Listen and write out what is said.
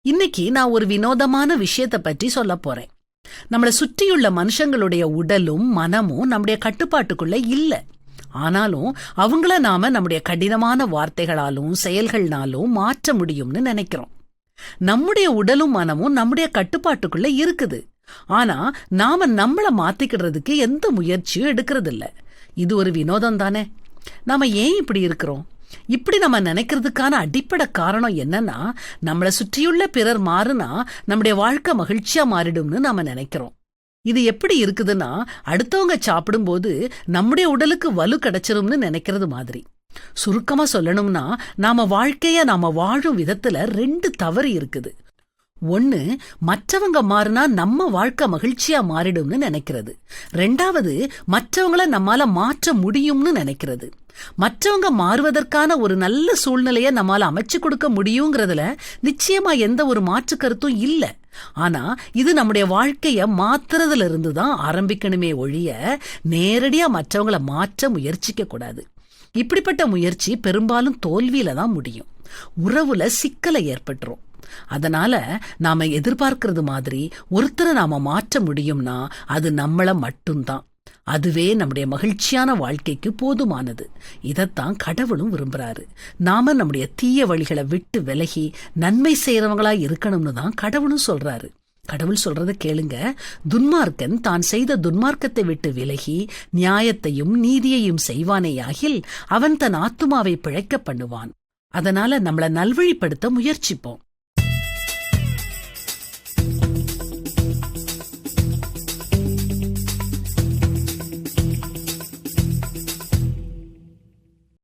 இன்னைக்கு நான் ஒரு வினோதமான விஷயத்தை பற்றி சொல்ல போறேன். நம்மளை சுற்றியுள்ள மனுஷங்களுடைய உடலும் மனமும் நம்முடைய கட்டுப்பாட்டுக்குள்ள இல்ல. ஆனாலும் அவங்கள நாம நம்முடைய கடினமான வார்த்தைகளாலும் செயல்கள்னாலும் மாற்ற முடியும்னு நினைக்கிறோம். நம்முடைய உடலும் மனமும் நம்முடைய கட்டுப்பாட்டுக்குள்ள இருக்குது. ஆனா நாம நம்மள மாத்திக்கிறதுக்கு எந்த முயற்சியும் எடுக்கிறது இல்ல. இது ஒரு வினோதம் தானே? நாம ஏன் இப்படி இருக்கிறோம்? இப்படி நம்ம நினைக்கிறதுக்கான அடிப்படை காரணம் என்னன்னா, நம்மளை சுற்றியுள்ள பிறர் மாறுனா நம்முடைய வாழ்க்கை மகிழ்ச்சியா மாறிடும்னு நாம நினைக்கிறோம். இது எப்படி இருக்குதுன்னா, அடுத்தவங்க சாப்பிடும்போது நம்முடைய உடலுக்கு வலு கிடைச்சிரும்னு நினைக்கிறது மாதிரி. சுருக்கமா சொல்லணும்னா, நாம வாழும் விதத்துல 2 தவறு இருக்குது. ஒன்னு, மற்றவங்க மாறினா நம்ம வாழ்க்கை மகிழ்ச்சியா மாறிடும்னு நினைக்கிறது. 2வது, மற்றவங்கள நம்மால மாற்ற முடியும்னு நினைக்கிறது. மற்றவங்க மாறுவதற்கான ஒரு நல்ல சூழ்நிலைய நம்மால அமைச்சு கொடுக்க முடியுங்கிறதுல நிச்சயமா எந்த ஒரு மாற்று கருத்தும் இல்ல. ஆனா இது நம்முடைய வாழ்க்கைய மாத்துறதுல இருந்துதான் ஆரம்பிக்கணுமே ஒழிய நேரடியா மற்றவங்கள மாற்ற முயற்சிக்க கூடாது. இப்படிப்பட்ட முயற்சி பெரும்பாலும் தோல்வியில தான் முடியும். உறவுல சிக்கலை ஏற்பட்டுரும். அதனால நாம எதிர்பார்க்கிறது மாதிரி ஒருத்தரை நாம மாற்ற முடியும்னா அது நம்மள மட்டும்தான். அதுவே நம்முடைய மகிழ்ச்சியான வாழ்க்கைக்கு போதுமானது. இதத்தான் கடவுளும் விரும்புறாரு. நாம நம்முடைய தீய வழிகளை விட்டு விலகி நன்மை செய்யறவங்களா இருக்கணும்னு தான் கடவுளும் சொல்றாரு. கடவுள் சொல்றத கேளுங்க. துன்மார்க்கன் தான் செய்த துன்மார்க்கத்தை விட்டு விலகி நியாயத்தையும் நீதியையும் செய்வானேயாகில் அவன் தன் ஆத்துமாவை பிழைக்க பண்ணுவான். அதனால நம்மள நல்வழிப்படுத்த முயற்சிப்போம்.